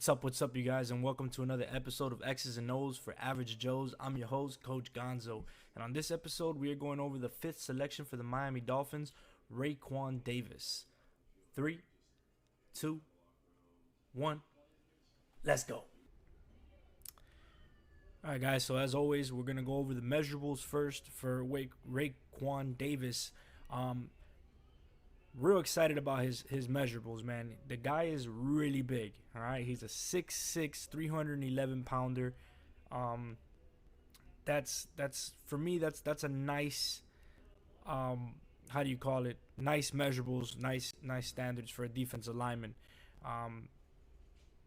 What's up, you guys, and welcome to another episode of X's and O's for Average Joes. I'm your host, Coach Gonzo, and on this episode, we are going over the fifth selection for the Miami Dolphins, Raekwon Davis. 3, 2, 1, let's go. All right, guys, so as always, we're going to go over the measurables first for Raekwon Davis. Real excited about his measurables, man. The guy is really big, all right? He's a 6'6", 311 pounder. That's for me, that's a nice, how do you call it? Nice measurables, nice standards for a defensive lineman.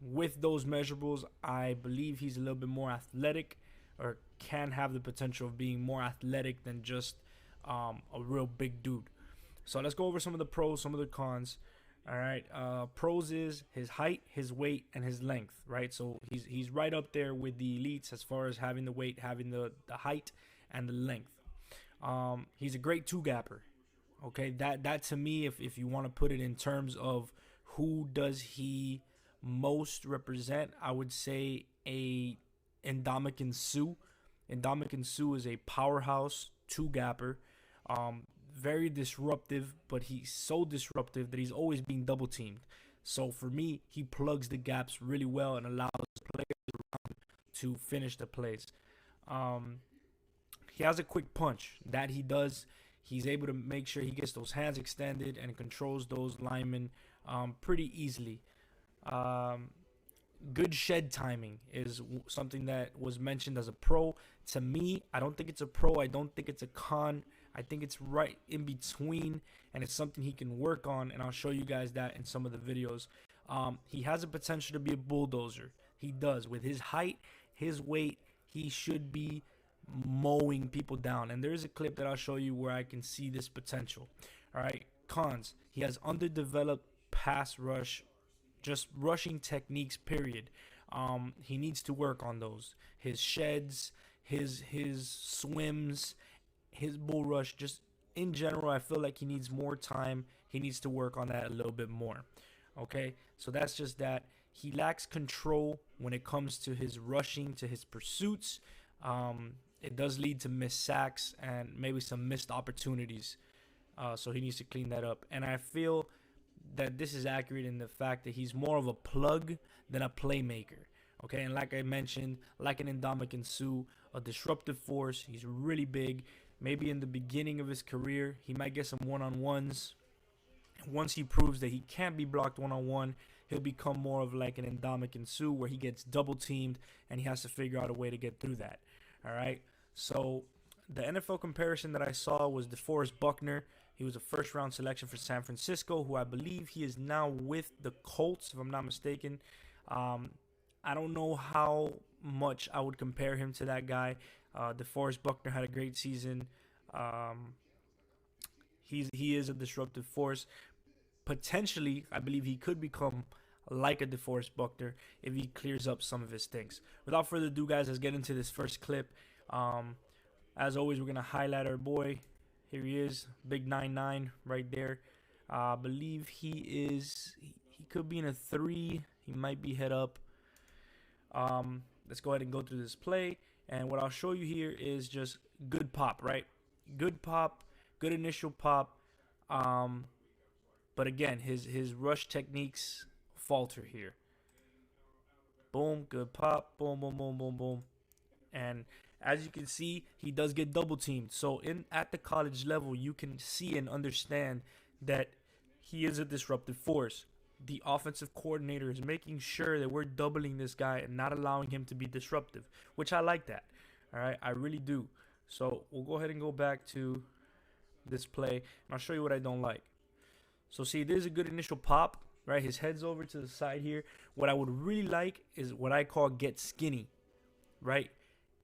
With those measurables, I believe he's a little bit more athletic, or can have the potential of being more athletic than just a real big dude. So let's go over some of the pros, some of the cons. All right. Pros is his height, his weight, and his length, right? So he's right up there with the elites as far as having the weight, having the height, and the length. He's a great two-gapper. Okay, that to me, if you want to put it in terms of who does he most represent, I would say a Ndamukong Suh. Ndamukong Suh is a powerhouse two-gapper. Very disruptive, but he's so disruptive that he's always being double teamed. So for me, he plugs the gaps really well and allows players around to finish the plays. He has a quick punch that he does. He's able to make sure he gets those hands extended and controls those linemen pretty easily. Good shed timing is something that was mentioned as a pro. To me, I don't think it's a pro. I don't think it's a con. I think it's right in between, and it's something he can work on, and I'll show you guys that in some of the videos. He has a potential to be a bulldozer. He does. With his height, his weight, he should be mowing people down. And there's a clip that I'll show you where I can see this potential. All right, cons. He has underdeveloped pass rush, just rushing techniques, period. He needs to work on those. His sheds, his swims, his bull rush, just in general, I feel like he needs more time. He needs to work on that a little bit more. Okay, so that's just that. He lacks control when it comes to his rushing, to his pursuits. It does lead to missed sacks and maybe some missed opportunities. So he needs to clean that up. And I feel that this is accurate in the fact that he's more of a plug than a playmaker. Okay, and like I mentioned, like an Ndamukong Suh, a disruptive force. He's really big. Maybe in the beginning of his career, he might get some one-on-ones. Once he proves that he can't be blocked one-on-one, he'll become more of like an Ndamukong Suh, where he gets double-teamed and he has to figure out a way to get through that. All right, so the NFL comparison that I saw was DeForest Buckner. He was a first-round selection for San Francisco, who I believe he is now with the Colts, if I'm not mistaken. I don't know how much I would compare him to that guy. DeForest Buckner had a great season. He is a disruptive force. Potentially, I believe he could become like a DeForest Buckner if he clears up some of his things. Without further ado, guys, let's get into this first clip. As always, we're going to highlight our boy. Here he is, big 9'9" right there. I believe he could be in a 3. He might be head up. Let's go ahead and go through this play. And what I'll show you here is just good pop, right? Good pop, good initial pop. But again, his rush techniques falter here. Boom, good pop. Boom, boom, boom, boom, boom. And as you can see, he does get double teamed. So at the college level, you can see and understand that he is a disruptive force. The offensive coordinator is making sure that we're doubling this guy and not allowing him to be disruptive, which I like that. All right, I really do. So we'll go ahead and go back to this play, and I'll show you what I don't like. So see, there's a good initial pop, right? His head's over to the side here. What I would really like is what I call get skinny, right?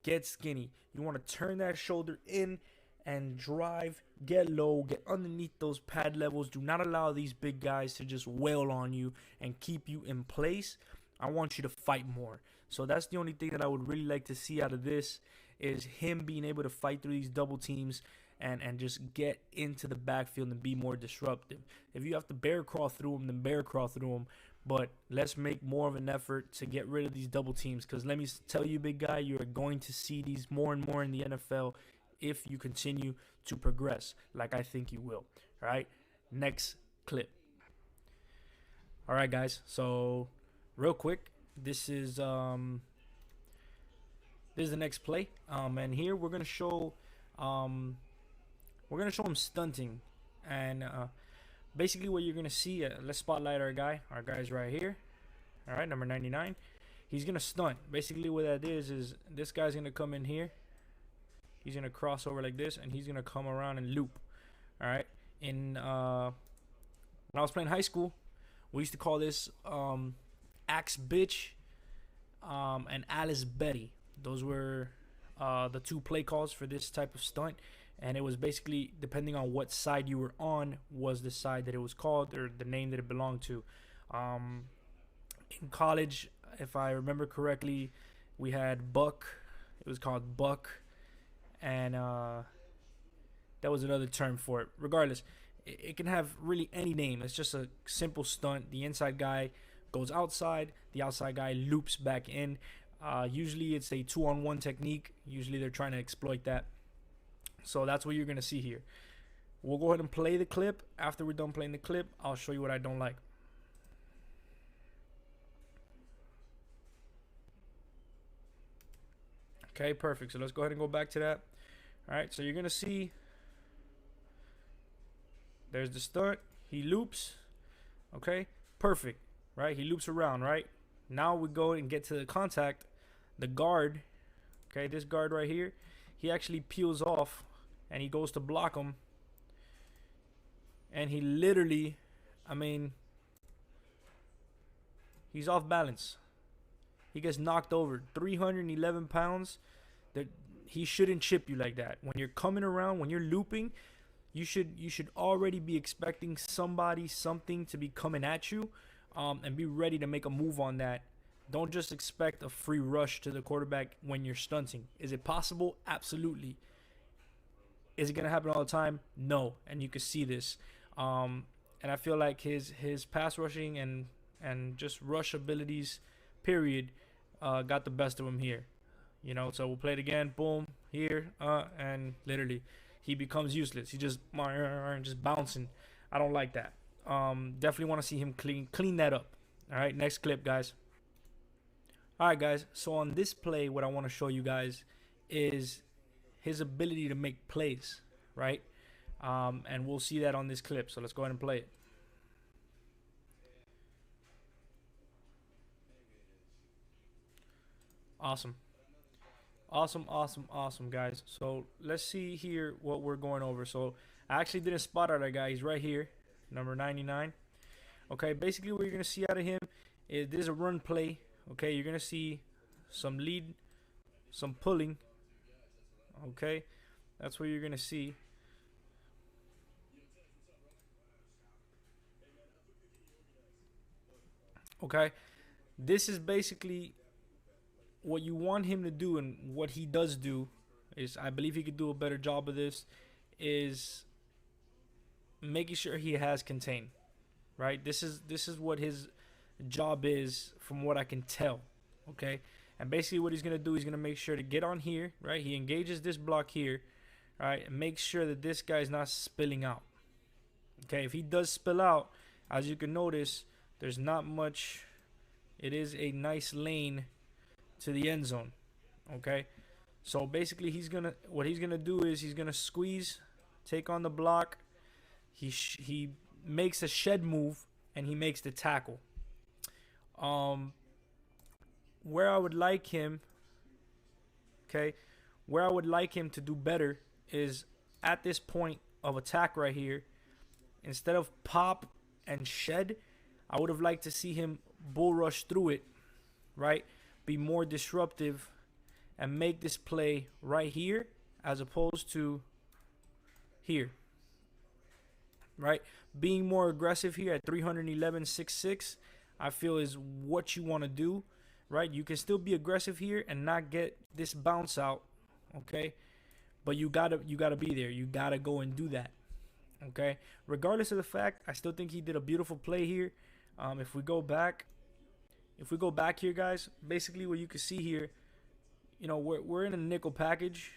Get skinny. You want to turn that shoulder in and drive, get low, get underneath those pad levels. Do not allow these big guys to just wail on you and keep you in place. I want you to fight more. So that's the only thing that I would really like to see out of this, is him being able to fight through these double teams and just get into the backfield and be more disruptive. If you have to bear crawl through him, then bear crawl through him. But let's make more of an effort to get rid of these double teams. Because let me tell you, big guy, you are going to see these more and more in the NFL if you continue to progress, like I think you will. All right, next clip. All right, guys. So, real quick, this is the next play. And here we're gonna show him stunting, and basically what you're gonna see. Let's spotlight our guy. Our guy's right here. All right, number 99. He's gonna stunt. Basically, what that is this guy's gonna come in here. He's gonna cross over like this, and he's gonna come around and loop. All right. In when I was playing high school, we used to call this Axe Bitch and Alice Betty. Those were the two play calls for this type of stunt. And it was basically, depending on what side you were on, was the side that it was called or the name that it belonged to. In college, if I remember correctly, we had Buck. It was called Buck. And that was another term for it. Regardless, it can have really any name. It's just a simple stunt. The inside guy goes outside. The outside guy loops back in. Usually it's a 2-on-1 technique. Usually they're trying to exploit that. So that's what you're going to see here. We'll go ahead and play the clip. After we're done playing the clip, I'll show you what I don't like. Okay, perfect. So let's go ahead and go back to that. All right, so you're going to see there's the stunt. He loops. Okay, perfect. Right, he loops around, right? Now we go and get to the contact. The guard, okay, this guard right here, he actually peels off and he goes to block him. And he literally, I mean, he's off balance. He gets knocked over. 311 pounds. That he shouldn't chip you like that. When you're coming around, when you're looping, you should already be expecting something to be coming at you, and be ready to make a move on that. Don't just expect a free rush to the quarterback when you're stunting. Is it possible? Absolutely. Is it going to happen all the time? No. And you can see this. And I feel like his pass rushing and just rush abilities, period, got the best of him here. You know, so we'll play it again. Boom. Here. And literally, he becomes useless. He just bouncing. I don't like that. Definitely want to see him clean that up. All right, next clip, guys. All right, guys. So on this play, what I want to show you guys is his ability to make plays, right? And we'll see that on this clip. So let's go ahead and play it. Awesome. Awesome, guys. So let's see here what we're going over. So I actually didn't spot our guy. He's right here, number 99. Okay, basically what you're going to see out of him is this is a run play. Okay, you're going to see some lead, some pulling. Okay, that's what you're going to see. Okay, this is basically what you want him to do, and what he does do is, I believe he could do a better job of this, is making sure he has contain. Right, this is what his job is, from what I can tell. Okay, and basically what he's gonna do, he's gonna make sure to get on here. Right, he engages this block here. All right, and make sure that this guy's not spilling out. Okay, if he does spill out, as you can notice, there's not much. It is a nice lane to the end zone. Okay, so basically what he's gonna do is he's gonna squeeze, take on the block. He makes a shed move and he makes the tackle. Where I would like him, okay, where I would like him to do better is at this point of attack right here. Instead of pop and shed, I would have liked to see him bull rush through it, right? Be more disruptive and make this play right here as opposed to here, right? Being more aggressive here at 311.66, I feel is what you want to do, right? You can still be aggressive here and not get this bounce out, okay? But you gotta be there. You gotta go and do that, okay? Regardless of the fact, I still think he did a beautiful play here. If we go back, here, guys, basically what you can see here, we're in a nickel package.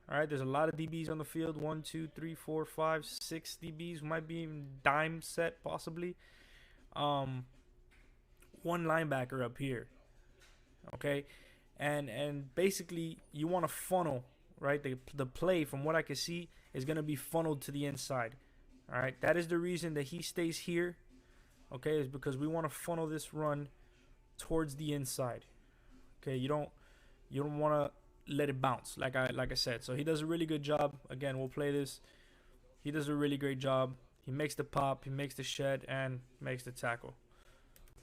All right, there's a lot of DBs on the field. 1, 2, 3, 4, 5, 6 DBs. Might be even dime set possibly. One linebacker up here. Okay, and basically you want to funnel, right? The play, from what I can see, is gonna be funneled to the inside. All right, that is the reason that he stays here. Okay, is because we want to funnel this run towards the inside. Okay, you don't want to let it bounce, like I said. So he does a really good job. Again, we'll play this. He does a really great job. He makes the pop, he makes the shed, and makes the tackle.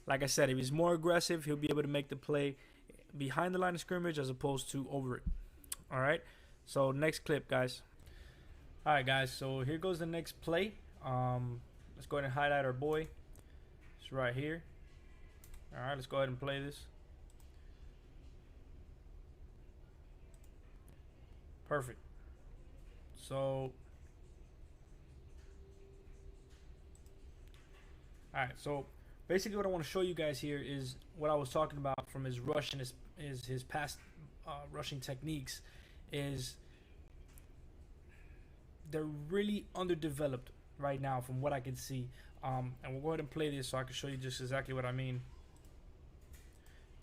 Like I said, if he's more aggressive, he'll be able to make the play behind the line of scrimmage as opposed to over it. All right, so next clip, guys. All right, guys, so here goes the next play. Let's go ahead and highlight our boy. It's right here. All right, let's go ahead and play this. Perfect. So, all right, so basically what I want to show you guys here is what I was talking about from his rush and his past rushing techniques. Is they're really underdeveloped right now from what I can see. And we'll go ahead and play this so I can show you just exactly what I mean.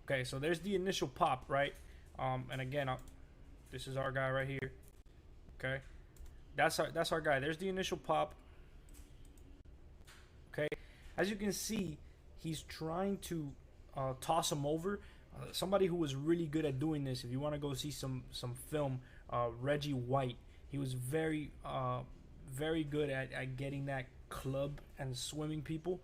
Okay, so there's the initial pop, right? And again, this is our guy right here. Okay, that's our guy. There's the initial pop. Okay, as you can see, he's trying to toss him over. Somebody who was really good at doing this, if you want to go see some film, Reggie White. He was very good at getting that club and swimming people.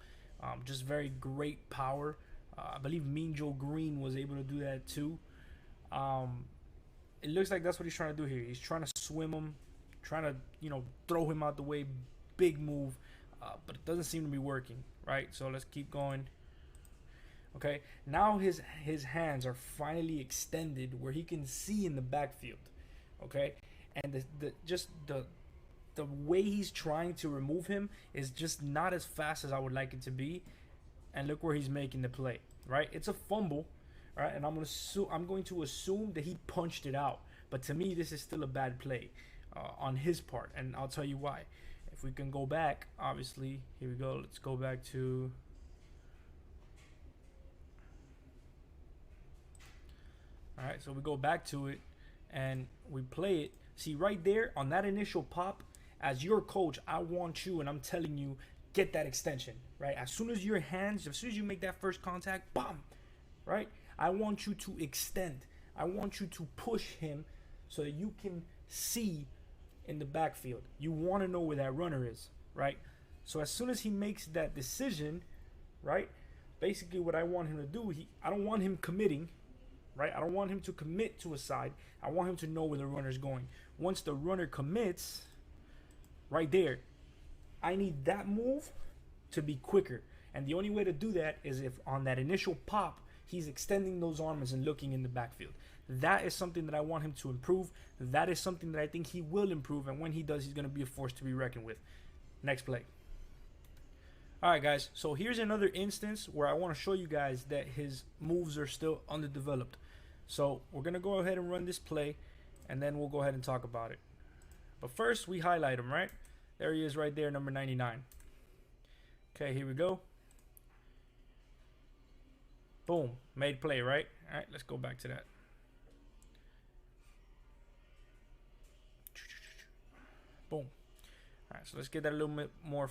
Just very great power. I believe Mean Joe Green was able to do that too. It looks like that's what he's trying to do here. He's trying to swim him, trying to throw him out the way. Big move, but it doesn't seem to be working. Right. So let's keep going. Okay. Now his hands are finally extended where he can see in the backfield. Okay. And the way he's trying to remove him is just not as fast as I would like it to be. And look where he's making the play, right? It's a fumble, right? And I'm going to assume that he punched it out. But to me, this is still a bad play on his part, and I'll tell you why. If we can go back, obviously, here we go. Let's go back to. All right, so we go back to it, and we play it. See, right there on that initial pop, as your coach, I want you, and I'm telling you, get that extension, right? As soon as you make that first contact, bam, right? I want you to extend. I want you to push him so that you can see in the backfield. You want to know where that runner is, right? So as soon as he makes that decision, right? Basically what I want him to do, I don't want him committing, right? I don't want him to commit to a side. I want him to know where the runner's going. Once the runner commits, right there, I need that move to be quicker. And the only way to do that is if on that initial pop, he's extending those arms and looking in the backfield. That is something that I want him to improve. That is something that I think he will improve. And when he does, he's going to be a force to be reckoned with. Next play. All right, guys. So here's another instance where I want to show you guys that his moves are still underdeveloped. So we're going to go ahead and run this play, and then we'll go ahead and talk about it. But first, we highlight him, right? There he is right there, number 99. Okay, here we go. Boom. Made play, right? All right, let's go back to that. Boom. All right, so let's get that a little bit more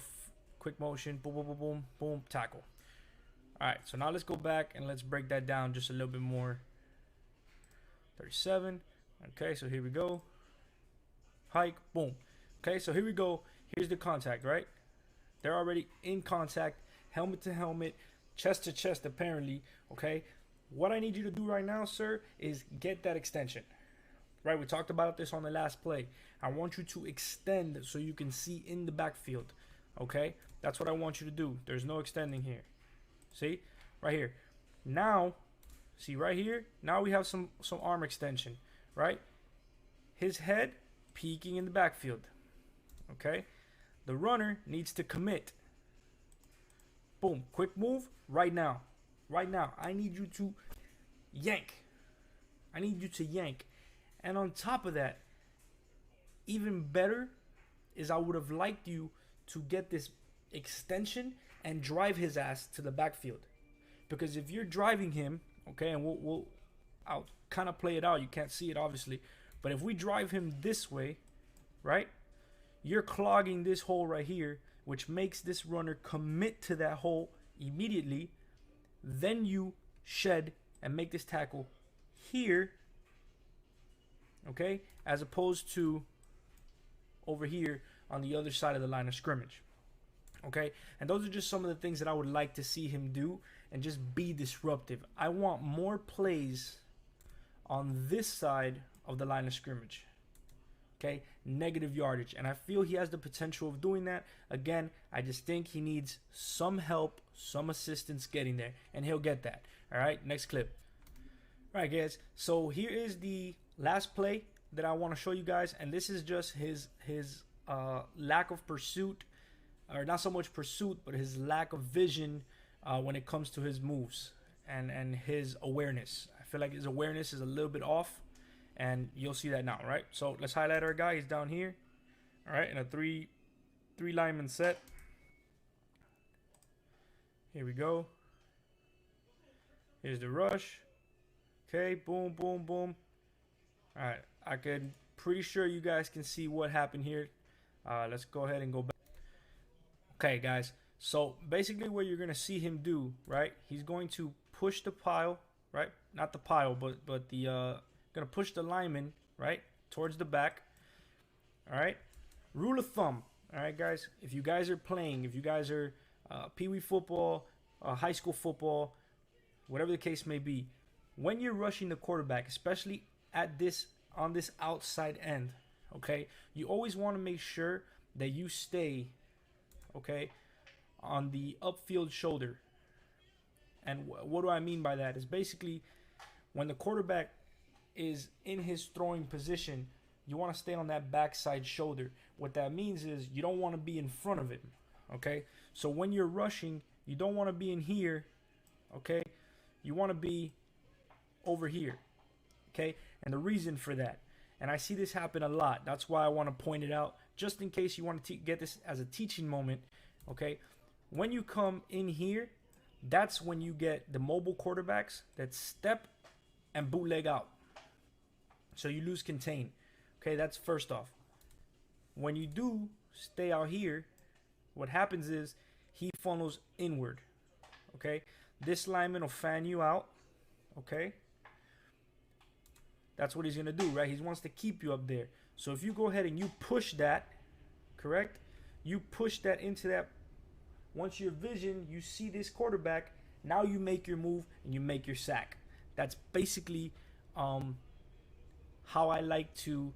quick motion. Boom, boom, boom, boom, boom, tackle. All right, so now let's go back and let's break that down just a little bit more. 37. Okay, so here we go. Hike, boom. Okay, so here we go. Here's the contact, right? They're already in contact, helmet to helmet, chest to chest, apparently. Okay, what I need you to do right now, sir, is get that extension. Right, we talked about this on the last play. I want you to extend so you can see in the backfield. Okay, that's what I want you to do. There's no extending here. See, right here. Now, see right here. Now we have some arm extension. Right, his head peeking in the backfield. Okay, the runner needs to commit. Boom. Quick move right now. Right now. I need you to yank. I need you to yank. And on top of that, even better is I would have liked you to get this extension and drive his ass to the backfield. Because if you're driving him, okay, and I'll kind of play it out. You can't see it obviously, but if we drive him this way, right, you're clogging this hole right here, which makes this runner commit to that hole immediately. Then you shed and make this tackle here, okay, as opposed to over here on the other side of the line of scrimmage. Okay, and those are just some of the things that I would like to see him do and just be disruptive. I want more plays on this side of the line of scrimmage. Okay, negative yardage, and I feel he has the potential of doing that. Again, I just think he needs some help, some assistance getting there, and he'll get that. All right, next clip. All right, guys, so here is the last play that I want to show you guys, and this is just his lack of pursuit, or not so much pursuit, but his lack of vision when it comes to his moves and his awareness. I feel like his awareness is a little bit off, and you'll see that now, right? So let's highlight our guy. He's down here, all right, in a three lineman set. Here we go. Here's the rush. Okay, boom, boom, boom. All right, I can pretty sure you guys can see what happened here. Let's go ahead and go back. Okay, guys. So basically, what you're gonna see him do, right? He's going to push the pile, right? Not the pile, but the gonna push the lineman, right, towards the back. All right. Rule of thumb. All right, guys. If you guys are playing, if you guys are pee-wee football, high school football, whatever the case may be, when you're rushing the quarterback, especially on this outside end, okay, you always want to make sure that you stay, okay, on the upfield shoulder. And what do I mean by that? Is basically when the quarterback is in his throwing position, you want to stay on that backside shoulder. What that means is you don't want to be in front of him, okay? So when you're rushing, you don't want to be in here, okay? You want to be over here, okay? And the reason for that, and I see this happen a lot, that's why I want to point it out, just in case you want to get this as a teaching moment, okay? When you come in here, that's when you get the mobile quarterbacks that step and bootleg out. So you lose contain. Okay, that's first off. When you do stay out here, what happens is he funnels inward. Okay, this lineman will fan you out. Okay, that's what he's gonna do, right? He wants to keep you up there. So if you go ahead and you push that, correct? You push that into that. Once your vision, you see this quarterback. Now you make your move and you make your sack. That's basically how I like to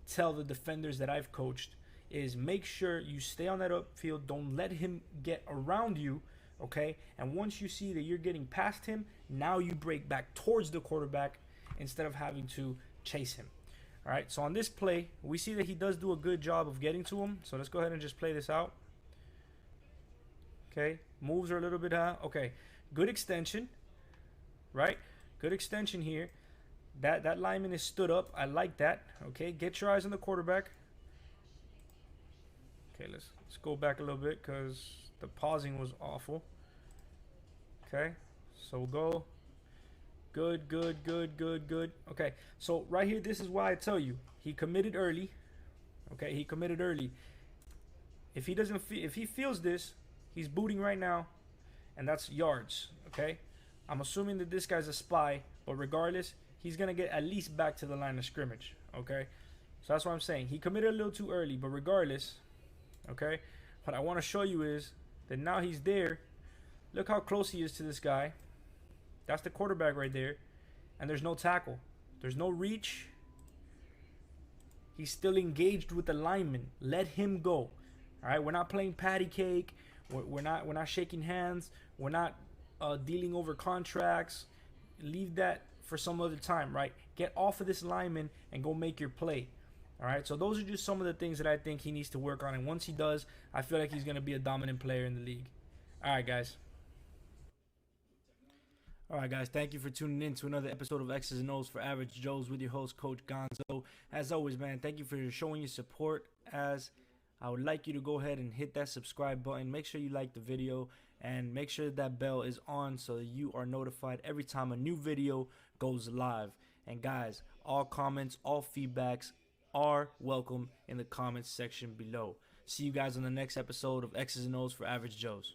tell the defenders that I've coached, is make sure you stay on that upfield. Don't let him get around you, okay? And once you see that you're getting past him, now you break back towards the quarterback instead of having to chase him. All right, so on this play, we see that he does do a good job of getting to him. So let's go ahead and just play this out. Okay, moves are a little bit high. Okay, good extension, right? Good extension here. That lineman is stood up. I like that. Okay, get your eyes on the quarterback. Okay, let's go back a little bit because the pausing was awful. Okay, so we'll go. Good, good, good, good, good. Okay, so right here, this is why I tell you he committed early. Okay, he committed early. If he feels this, he's booting right now, and that's yards. Okay, I'm assuming that this guy's a spy, but regardless, he's going to get at least back to the line of scrimmage, okay? So that's what I'm saying. He committed a little too early, but regardless, okay, what I want to show you is that now he's there. Look how close he is to this guy. That's the quarterback right there, and there's no tackle. There's no reach. He's still engaged with the lineman. Let him go, all right? We're not playing patty cake. We're not shaking hands. We're not dealing over contracts. Leave that for some other time, right? Get off of this lineman and go make your play. All right, so those are just some of the things that I think he needs to work on, and once he does, I feel like he's going to be a dominant player in the league. All right, guys. All right, guys, thank you for tuning in to another episode of X's and O's for Average Joes with your host, Coach Gonzo. As always, man, thank you for showing your support. As I would like you to go ahead and hit that subscribe button. Make sure you like the video and make sure that bell is on so that you are notified every time a new video goes live. And guys, all comments, all feedbacks are welcome in the comments section below. See you guys on the next episode of X's and O's for Average Joes.